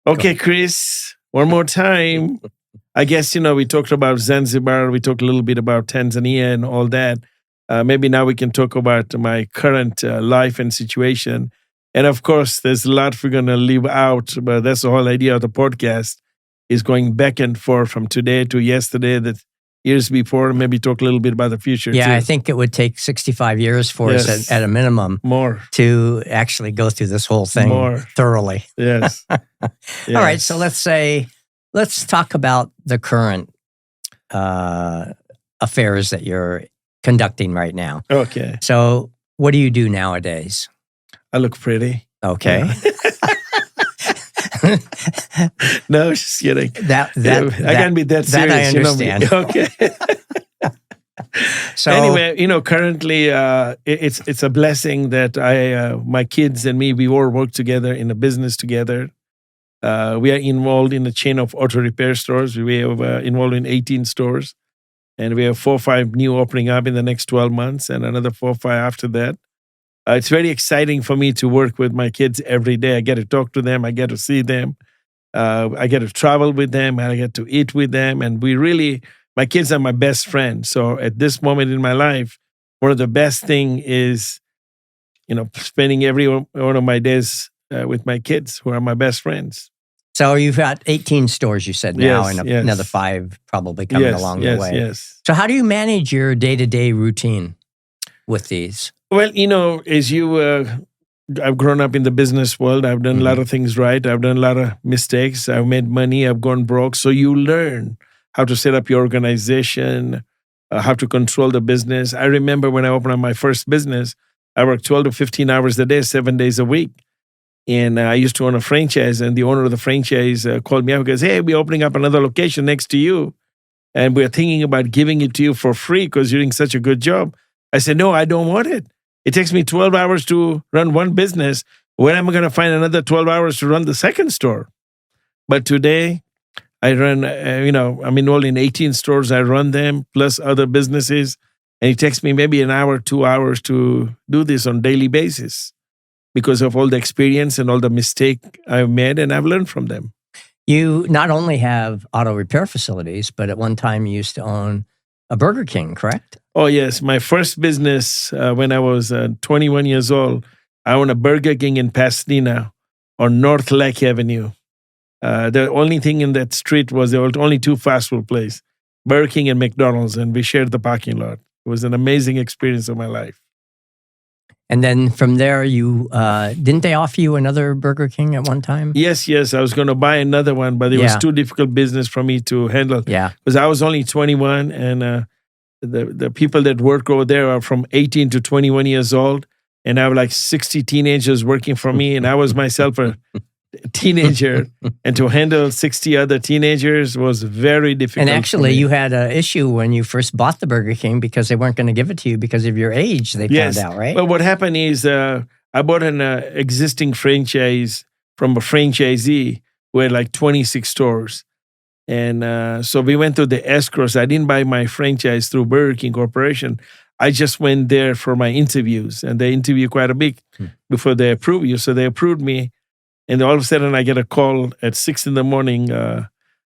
Okay, Chris, one more time. I guess, we talked about Zanzibar. We talked a little bit about Tanzania and all that. Maybe now we can talk about my current life and situation. And of course, there's a lot we're going to leave out, but that's the whole idea of the podcast is going back and forth from today to yesterday, the years before, maybe talk a little bit about the future Yeah, too. I think it would take 65 years for us Yes. at a minimum More. to actually go through this whole thing More. thoroughly. Yes. All right, so let's talk about the current affairs that you're conducting right now. Okay. So what do you do nowadays? I look pretty. Okay. No, just kidding. That I can't be that serious. I understand. You know me. Okay. So anyway, currently it's a blessing that my kids and me, we all work together in a business together. We are involved in a chain of auto repair stores. We are involved in 18 stores, and we have 4 or 5 new opening up in the next 12 months, and another 4 or 5 after that. It's very exciting for me to work with my kids every day. I get to talk to them. I get to see them. I get to travel with them. And I get to eat with them. And my kids are my best friends. So at this moment in my life, one of the best thing is, spending every one of my days with my kids who are my best friends. So you've got 18 stores, you said now, Yes, and yes. another 5 probably coming along the way. Yes. So how do you manage your day-to-day routine with these? Well, as I've grown up in the business world. I've done a lot of things right. I've done a lot of mistakes. I've made money. I've gone broke. So you learn how to set up your organization, how to control the business. I remember when I opened up my first business, I worked 12 to 15 hours a day, 7 days a week. And I used to own a franchise, and the owner of the franchise called me up and goes, "Hey, we're opening up another location next to you, and we're thinking about giving it to you for free because you're doing such a good job." I said, "No, I don't want it. It takes me 12 hours to run one business. When am I going to find another 12 hours to run the second store?" But today, I run, I'm involved in 18 stores. I run them, plus other businesses. And it takes me maybe an hour, 2 hours to do this on a daily basis because of all the experience and all the mistake I've made, and I've learned from them. You not only have auto repair facilities, but at one time you used to own a Burger King, correct? Oh, yes. My first business when I was 21 years old, I owned a Burger King in Pasadena on North Lake Avenue. The only thing in that street was there were only 2 fast food places, Burger King and McDonald's, and we shared the parking lot. It was an amazing experience of my life. And then from there, you didn't they offer you another Burger King at one time? Yes. I was going to buy another one, but it was too difficult business for me to handle. Yeah. Because I was only 21, and the people that work over there are from 18 to 21 years old. And I have like 60 teenagers working for me, and I was myself a teenager. And to handle 60 other teenagers was very difficult. And actually, you had an issue when you first bought the Burger King because they weren't going to give it to you because of your age, they found out, right? Well, what happened is I bought an existing franchise from a franchisee who had like 26 stores. And so we went through the escrows. I didn't buy my franchise through Burger King Corporation. I just went there for my interviews, and they interview quite a bit before they approve you. So they approved me. And all of a sudden, I get a call at 6 in the morning,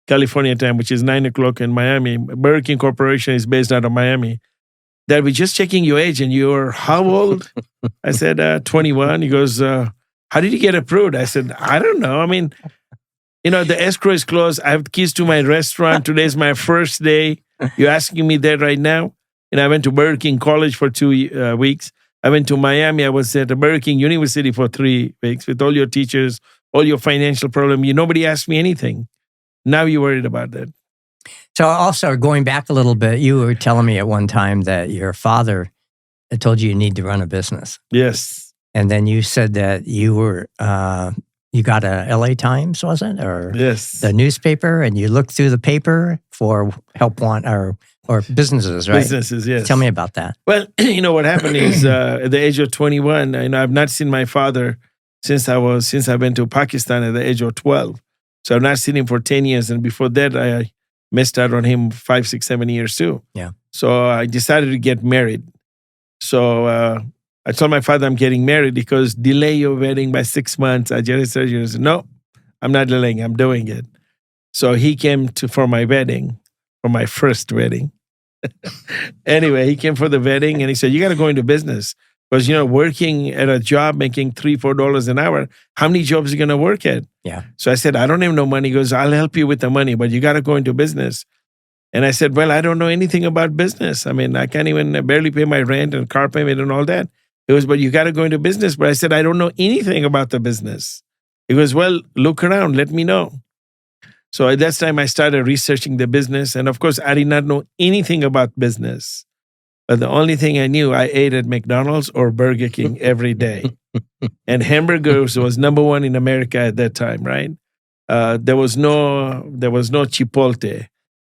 California time, which is 9 o'clock in Miami. Burger King Corporation is based out of Miami. That we're just checking your age, and you're how old? I said, 21. He goes, how did you get approved? I said, I don't know. I mean, the escrow is closed. I have keys to my restaurant. Today's my first day. You're asking me that right now? And I went to Burger King College for 2 weeks. I went to Miami. I was at the Burger King University for 3 weeks with all your teachers, all your financial problem. Nobody asked me anything. Now you're worried about that. So also going back a little bit, you were telling me at one time that your father had told you need to run a business. Yes. And then you said that you were, you got a LA Times, was it? Or yes, the newspaper, and you looked through the paper for help want or businesses, right? Businesses, yes. Tell me about that. Well, what happened is at the age of 21, I've not seen my father since I went to Pakistan at the age of 12. So I've not seen him for 10 years. And before that, I missed out on him 5, 6, 7 years too. Yeah. So I decided to get married. So I told my father I'm getting married because delay your wedding by 6 months. I just said, no, I'm not delaying. I'm doing it. So he came for my wedding, for my first wedding. Anyway, he came for the wedding and he said, you got to go into business. Because, working at a job making $3, $4 an hour, how many jobs are you going to work at? Yeah. So I said, I don't have no money. He goes, I'll help you with the money, but you got to go into business. And I said, well, I don't know anything about business. I mean, I can't even barely pay my rent and car payment and all that. He goes, but you got to go into business. But I said, I don't know anything about the business. He goes, well, look around. Let me know. So at that time, I started researching the business. And of course, I did not know anything about business. But the only thing I knew, I ate at McDonald's or Burger King every day. And hamburgers was number one in America at that time, right? There was no Chipotle.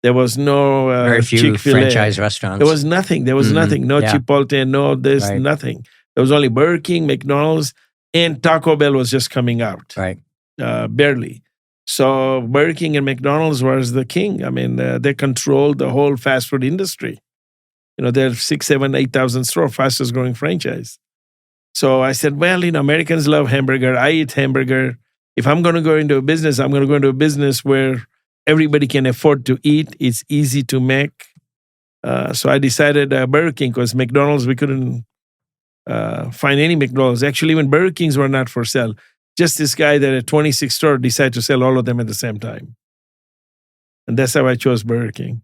There was no very few Chick-fil-A. franchise restaurants. There was nothing. There was nothing. No Chipotle, no this, Right. nothing. There was only Burger King, McDonald's, and Taco Bell was just coming out. Right. Barely. So Burger King and McDonald's was the king. I mean, they controlled the whole fast food industry. They're 6,000, 7,000, 8,000 store, fastest growing franchise. So I said, well, Americans love hamburger. I eat hamburger. If I'm going to go into a business, I'm going to go into a business where everybody can afford to eat. It's easy to make. So I decided Burger King, because McDonald's, we couldn't find any McDonald's. Actually, even Burger Kings were not for sale. Just this guy that at 26 store decided to sell all of them at the same time. And that's how I chose Burger King.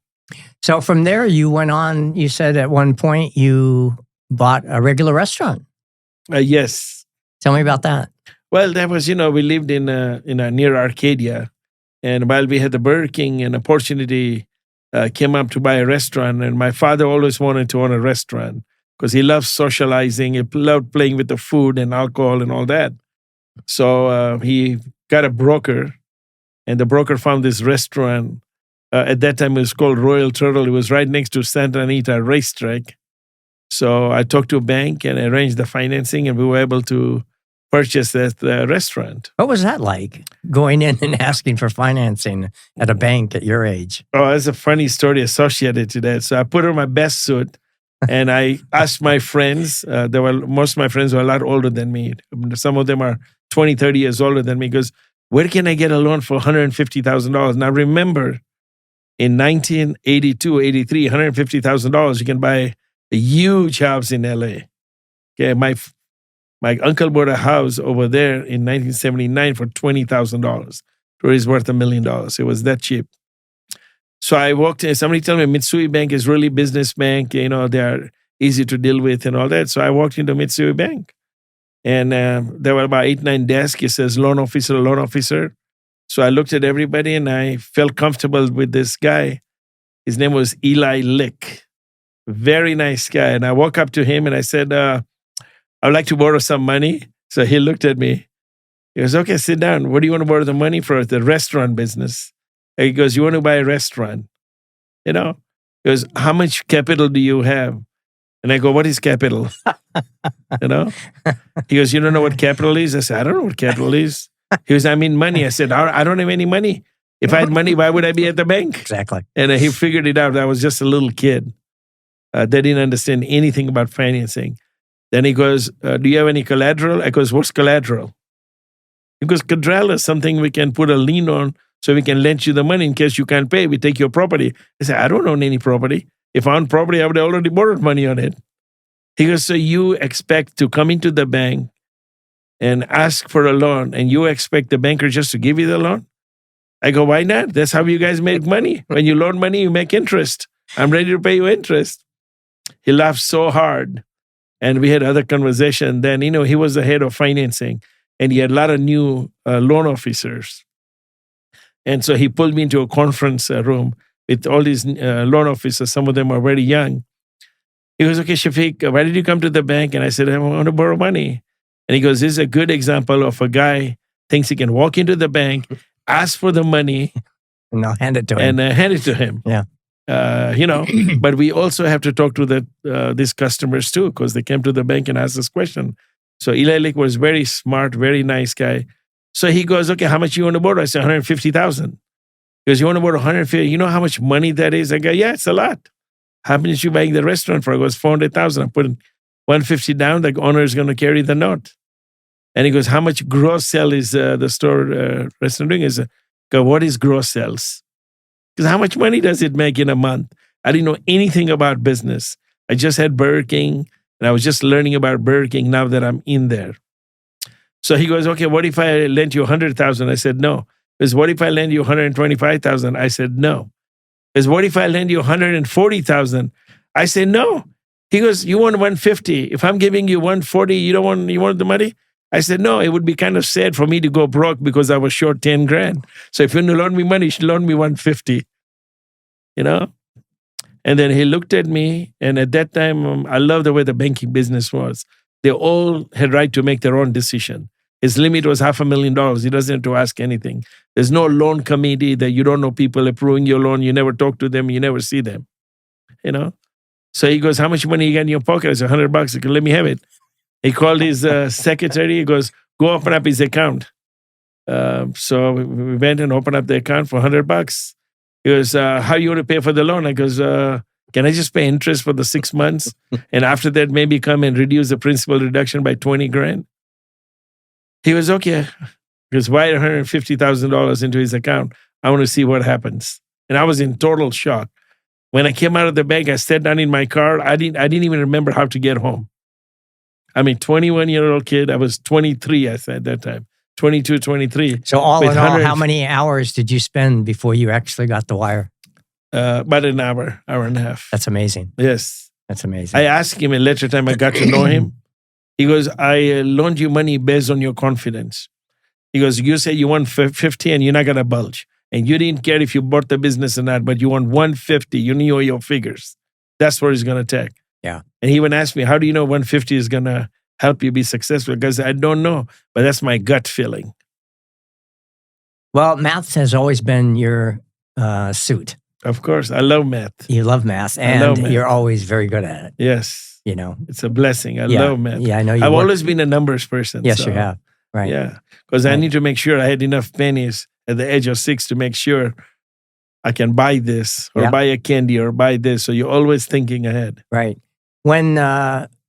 So from there, you went on, you said at one point you bought a regular restaurant. Yes. Tell me about that. Well, that was, we lived in near Arcadia. And while we had the Burger King, an opportunity came up to buy a restaurant. And my father always wanted to own a restaurant because he loves socializing. He loved playing with the food and alcohol and all that. So he got a broker, and the broker found this restaurant. At that time, it was called Royal Turtle. It was right next to Santa Anita racetrack. So I talked to a bank and arranged the financing, and we were able to purchase that restaurant. What was that like, going in and asking for financing at a bank at your age? Oh, there's a funny story associated to that. So I put on my best suit, and I asked my friends. Most of my friends were a lot older than me. Some of them are 20, 30 years older than me. Because where can I get a loan for $150,000? Now remember, in 1982, 83, $150,000, you can buy a huge house in LA. Okay, my uncle bought a house over there in 1979 for $20,000. It was worth $1 million. It was that cheap. So I walked in. Somebody told me Mitsui Bank is really business bank. They are easy to deal with and all that. So I walked into Mitsui Bank, and there were about 8, 9 desks. It says loan officer, loan officer. So I looked at everybody, and I felt comfortable with this guy. His name was Eli Lick. Very nice guy. And I walked up to him and I said, I would like to borrow some money. So he looked at me. He goes, okay, sit down. What do you want to borrow the money for? The restaurant business. And he goes, you want to buy a restaurant? He goes, how much capital do you have? And I go, what is capital? He goes, you don't know what capital is? I said, I don't know what capital is. He goes, I mean money. I said, I don't have any money. If I had money, why would I be at the bank? Exactly. And he figured it out. I was just a little kid. They didn't understand anything about financing. Then he goes, do you have any collateral? I goes, what's collateral? He goes, collateral is something we can put a lien on so we can lend you the money in case you can't pay. We take your property. I said, I don't own any property. If I owned property, I would have already borrowed money on it. He goes, so you expect to come into the bank and ask for a loan, and you expect the banker just to give you the loan? I go, why not? That's how you guys make money. When you loan money, you make interest. I'm ready to pay you interest. He laughed so hard. And we had other conversation. Then, he was the head of financing, and he had a lot of new loan officers. And so he pulled me into a conference room with all these loan officers. Some of them are very young. He goes, okay, Shafik, why did you come to the bank? And I said, I want to borrow money. And he goes, this is a good example of a guy thinks he can walk into the bank, ask for the money, and I'll hand it to him. And hand it to him. Yeah. But we also have to talk to these customers too, because they came to the bank and asked this question. So Eli Lick was very smart, very nice guy. So he goes, okay, how much you want to borrow? I said, 150,000. He goes, you want to borrow 150? You know how much money that is? I go, yeah, it's a lot. How much are you buying the restaurant for? I goes, 400,000. I'm putting 150 down. The owner is going to carry the note. And he goes, how much gross sale is the store restaurant doing? I go, what is gross sales? Because how much money does it make in a month? I didn't know anything about business. I just had Burger King, and I was just learning about Burger King now that I'm in there. So he goes, okay, what if I lend you 100,000? I said, no. He goes, what if I lend you 125,000? I said, no. He goes, what if I lend you 140,000? I said, no. He goes, you want 150. If I'm giving you 140, you want the money? I said, no, it would be kind of sad for me to go broke because I was short 10 grand. So if you want to loan me money, you should loan me 150, you know? And then he looked at me, and at that time, I love the way the banking business was. They all had right to make their own decision. His limit was $500,000. He doesn't have to ask anything. There's no loan committee that you don't know people approving your loan. You never talk to them. You never see them, you know? So he goes, how much money you got in your pocket? I said, $100. He goes, let me have it. He called his secretary. He goes, go open up his account. So we went and opened up the account for $100. He goes, how you want to pay for the loan? I goes, can I just pay interest for the 6 months? And after that, maybe come and reduce the principal reduction by 20 grand? He was okay. He goes, wire $150,000 into his account. I want to see what happens. And I was in total shock. When I came out of the bank, I sat down in my car. I didn't even remember how to get home. I mean, 21-year-old kid. I was 23 at that time. 22, 23. So all in all, how many hours did you spend before you actually got the wire? About an hour and a half. That's amazing. Yes. That's amazing. I asked him a later time I got to know him. He goes, I loaned you money based on your confidence. He goes, you say you want 50 and you're not going to bulge. And you didn't care if you bought the business or not, but you want 150. You know your figures. That's what it's going to take. Yeah. And he even asked me, how do you know 150 is going to help you be successful? Because I don't know, but that's my gut feeling. Well, math has always been your suit. Of course. I love math. You love math, and you're always very good at it. Yes. You know, it's a blessing. I love math. Yeah, I know I've always been a numbers person. Yes, you have. Right. Yeah. Because I need to make sure I had enough pennies at the age of 6 to make sure I can buy this or buy a candy or buy this. So you're always thinking ahead. Right. When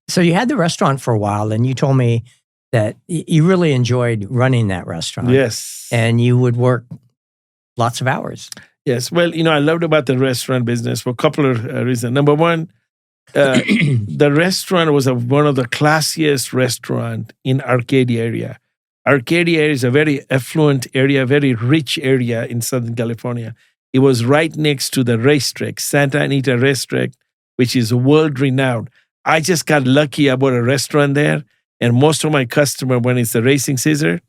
so you had the restaurant for a while, and you told me that you really enjoyed running that restaurant. Yes. And you would work lots of hours. Yes. Well, I loved about the restaurant business for a couple of reasons. Number one, the restaurant was one of the classiest restaurant in Arcadia area. Arcadia area is a very affluent area, very rich area in Southern California. It was right next to the racetrack, Santa Anita Racetrack, which is world-renowned. I just got lucky about a restaurant there, and most of my customers, when it's the racing season,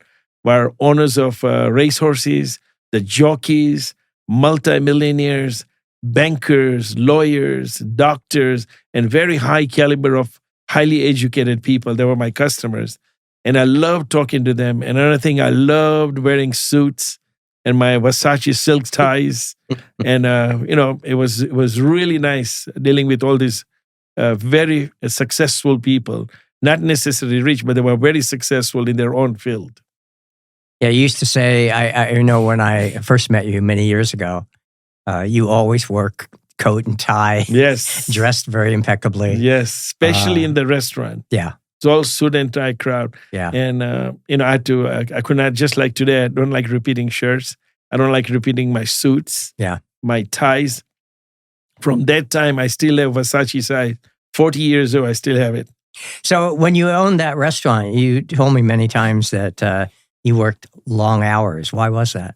were owners of racehorses, the jockeys, multimillionaires, bankers, lawyers, doctors, and very high caliber of highly educated people. They were my customers. And I loved talking to them. And another thing, I loved wearing suits and my Versace silk ties. And, it was really nice dealing with all these very successful people. Not necessarily rich, but they were very successful in their own field. Yeah, you used to say, I know when I first met you many years ago, you always wore coat and tie. Yes. Dressed very impeccably. Yes, especially in the restaurant. Yeah. It's all suit and tie crowd. Yeah. And, I could not, just like today, I don't like repeating shirts. I don't like repeating my suits. Yeah. My ties. From that time, I still have Versace size. 40 years old, I still have it. So when you owned that restaurant, you told me many times that you worked long hours. Why was that?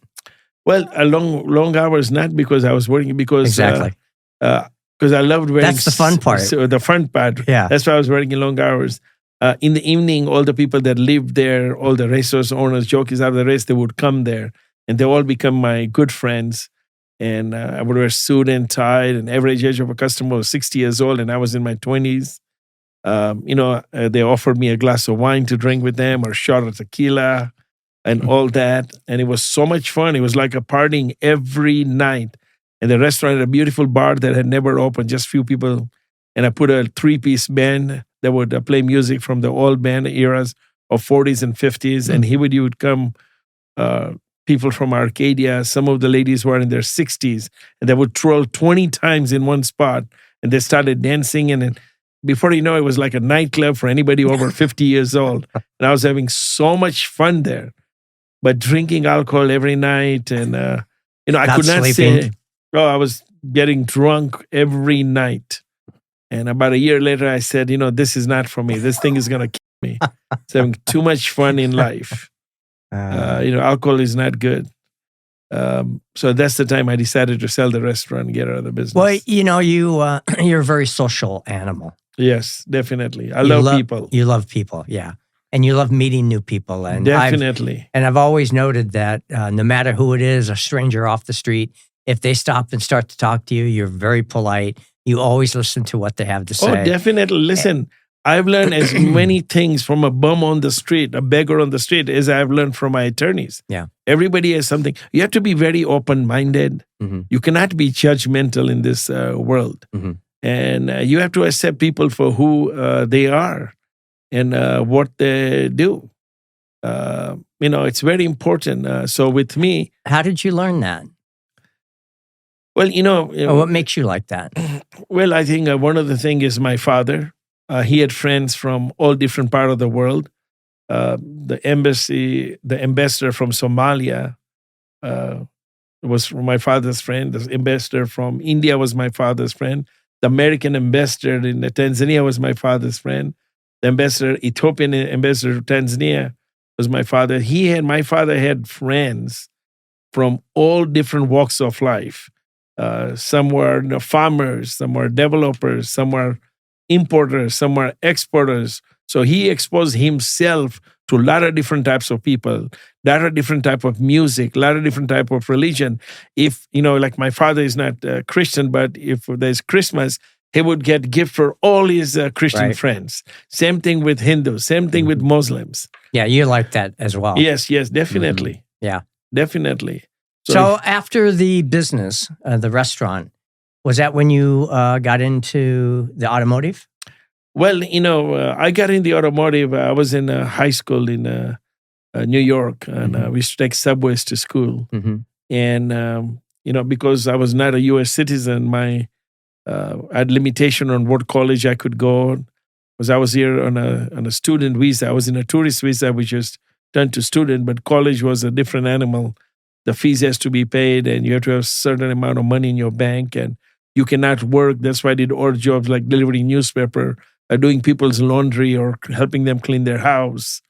Well, long hours, not because I was working, because exactly. Because I loved wearing. That's the fun part. So the fun part. Yeah. That's why I was working long hours. In the evening, all the people that lived there, all the racehorse owners, jockeys out of the race, they would come there, and they all become my good friends. And I would wear suit and tie. And average age of a customer was 60 years old, and I was in my 20s. They offered me a glass of wine to drink with them, or a shot of tequila, and all that. And it was so much fun. It was like a partying every night. And the restaurant had a beautiful bar that had never opened, just few people. And I put a 3-piece band that would play music from the old band eras of 40s and 50s. And you would come, people from Arcadia. Some of the ladies were in their 60s, and they would twirl 20 times in one spot. And they started dancing, and before you know it was like a nightclub for anybody over 50 years old. And I was having so much fun there. But drinking alcohol every night and, I Not could not sleeping. say, I was getting drunk every night. And about a year later, I said, this is not for me. This thing is going to kill me. It's having too much fun in life. Alcohol is not good. So that's the time I decided to sell the restaurant and get out of the business. Well, you're a very social animal. Yes, definitely. I love people. You love people, yeah. And you love meeting new people. And Definitely. I've always noted that no matter who it is, a stranger off the street, if they stop and start to talk to you, you're very polite. You always listen to what they have to say. Oh, definitely. Listen, I've learned as many things from a bum on the street, a beggar on the street, as I've learned from my attorneys. Yeah. Everybody has something. You have to be very open-minded. Mm-hmm. You cannot be judgmental in this world. Mm-hmm. And you have to accept people for who they are and what they do. It's very important. So with me... How did you learn that? Well, what makes you like that? Well, I think one of the things is my father. He had friends from all different parts of the world. The ambassador from Somalia was my father's friend. The ambassador from India was my father's friend. The American ambassador in Tanzania was my father's friend. The Ethiopian ambassador to Tanzania was my father. My father had friends from all different walks of life. Some were farmers, some were developers, some were importers, some were exporters. So he exposed himself to a lot of different types of people, a lot of different type of music, a lot of different type of religion. If, like my father is not Christian, but if there's Christmas, he would get gift for all his Christian friends. Same thing with Hindus, same thing with Muslims. Yeah, you like that as well. Yes, definitely. Mm-hmm. Yeah. Definitely. So after the business, the restaurant, was that when you got into the automotive? Well, I got in the automotive. I was in high school in New York, and we used to take subways to school. Mm-hmm. And, because I was not a U.S. citizen, I had limitation on what college I could go, because I was here on a student visa. I was in a tourist visa, which just turned to student, but college was a different animal. The fees has to be paid, and you have to have a certain amount of money in your bank, and you cannot work. That's why I did odd jobs like delivering newspaper, doing people's laundry, or helping them clean their house,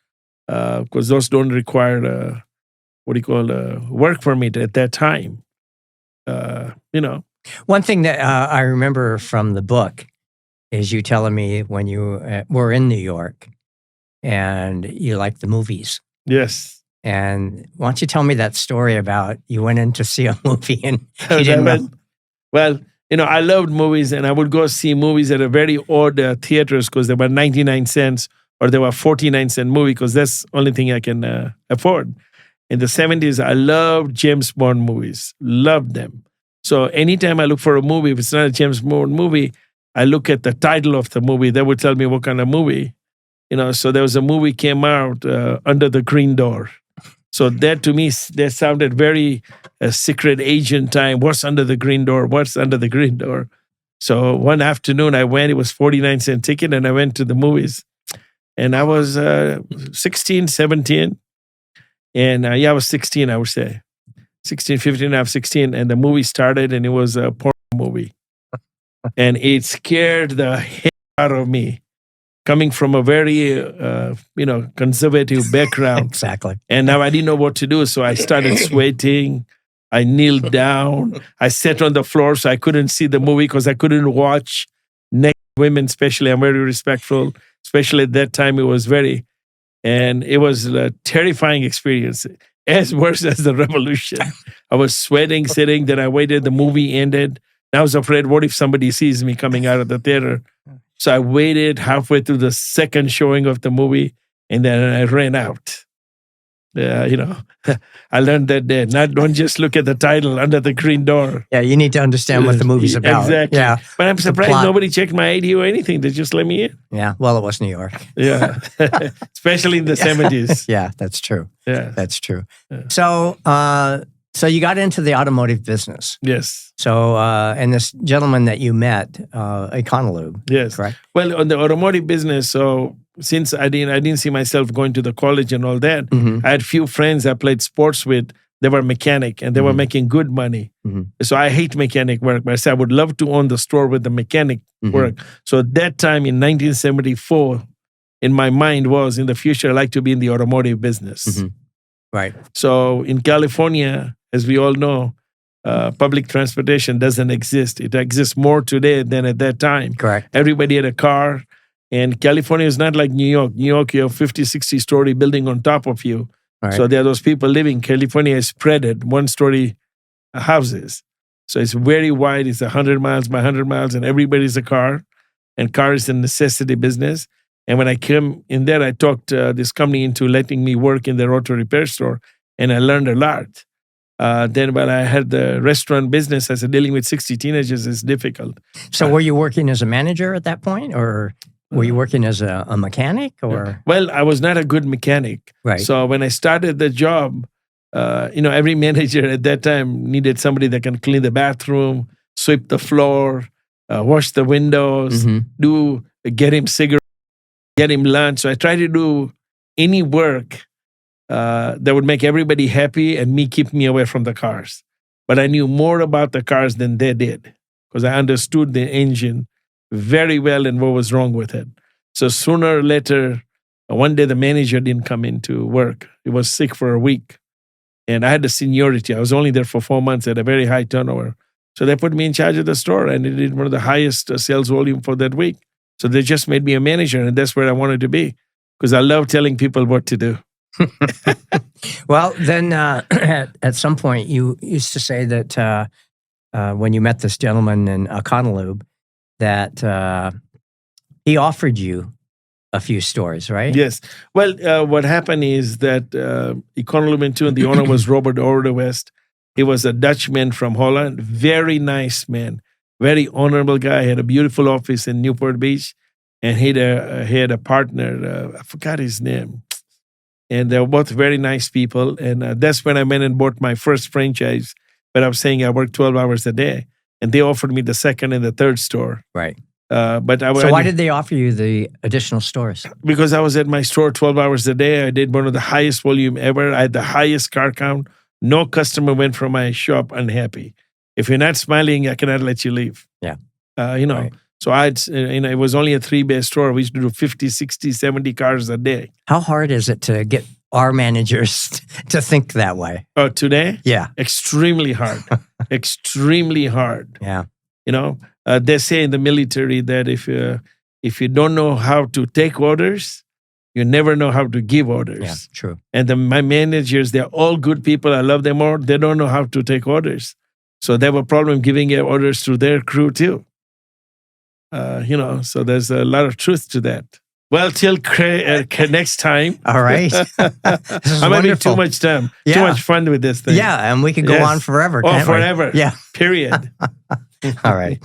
because those don't require a work permit at that time. One thing that I remember from the book is you telling me when you were in New York and you liked the movies. Yes. And why don't you tell me that story about you went in to see a movie and you didn't know? Well, I loved movies, and I would go see movies at a very odd theaters because they were 99 cents or they were 49-cent movie, because that's the only thing I can afford. In the 70s, I loved James Bond movies, loved them. So anytime I look for a movie, if it's not a James Bond movie, I look at the title of the movie. That would tell me what kind of movie. So there was a movie came out, Under the Green Door. So that to me, that sounded very secret agent time. What's under the green door? What's under the green door? So one afternoon I went, it was 49-cent ticket, and I went to the movies. And I was 16, 17. And I was 16, I would say. 16, 15, I was 16. And the movie started, and it was a porn movie. And it scared the hell out of me. Coming from a very, conservative background. Exactly. And now I didn't know what to do. So I started sweating. I kneeled down. I sat on the floor so I couldn't see the movie because I couldn't watch naked women, especially. I'm very respectful. Especially at that time, it was a terrifying experience. As worse as the revolution. I was sweating, sitting. Then I waited. The movie ended. I was afraid, what if somebody sees me coming out of the theater? So I waited halfway through the second showing of the movie, and then I ran out. I learned that day. Don't just look at the title, Under the Green Door. Yeah, you need to understand what the movie's about. Exactly. Yeah. But I'm surprised nobody checked my ID or anything. They just let me in. Yeah, well, it was New York. Yeah, especially in the 70s. Yeah, that's true. Yeah. That's true. Yeah. So So you got into the automotive business. Yes. So, and this gentleman that you met, Econolube, Yes. correct? Well, on the automotive business, so since I didn't see myself going to the college and all that, Mm-hmm. I had few friends I played sports with. They were mechanic and they were making good money. Mm-hmm. So I hate mechanic work, but I said I would love to own the store with the mechanic work. So at that time in 1974, in my mind was in the future, I'd like to be in the automotive business. Right. So in California, as we all know, public transportation doesn't exist. It exists more today than at that time. Correct. Everybody had a car. And California is not like New York. New York, you have 50, 60-story building on top of you. Right. So there are those people living. California is spreaded, one-story houses. So it's very wide. It's 100 miles by 100 miles, and everybody's a car. And car is a necessity business. And when I came in there, I talked this company into letting me work in their auto repair store, and I learned a lot. Then when I had the restaurant business, I said dealing with 60 teenagers is difficult. So were you working as a manager at that point, or were you working as a mechanic, or? Well, I was not a good mechanic. Right. So when I started the job, every manager at that time needed somebody that can clean the bathroom, sweep the floor, wash the windows, get him cigarettes, get him lunch. So I tried to do any work that would make everybody happy and keep me away from the cars. But I knew more about the cars than they did because I understood the engine very well and what was wrong with it. So sooner or later, one day the manager didn't come into work. He was sick for a week. And I had the seniority. I was only there for 4 months at a very high turnover. So they put me in charge of the store, and it did one of the highest sales volume for that week. So they just made me a manager, and that's where I wanted to be because I love telling people what to do. Well, then at some point, you used to say that when you met this gentleman in Econolube, that he offered you a few stores, right? Yes. Well, what happened is that Econolube 2 and the owner was Robert Ordewest. He was a Dutchman from Holland. Very nice man. Very honorable guy. He had a beautiful office in Newport Beach. And he had a partner. I forgot his name. And they were both very nice people. And that's when I went and bought my first franchise. But I was saying I worked 12 hours a day. And they offered me the second and the third store. Right. But So why did they offer you the additional stores? Because I was at my store 12 hours a day. I did one of the highest volume ever. I had the highest car count. No customer went from my shop unhappy. If you're not smiling, I cannot let you leave. Yeah. Right. So it was only a 3-bay store. We used to do 50, 60, 70 cars a day. How hard is it to get our managers to think that way? Oh, today? Yeah. Extremely hard. Extremely hard. Yeah. They say in the military that if you don't know how to take orders, you never know how to give orders. Yeah, true. And my managers, they're all good people. I love them all. They don't know how to take orders. So they have a problem giving orders to their crew too. So there's a lot of truth to that. Well, till next time. All right. I'm having too much time. Yeah. Too much fun with this thing. Yeah, and we could go on forever. Oh, can't we? forever. Yeah. Period. All right.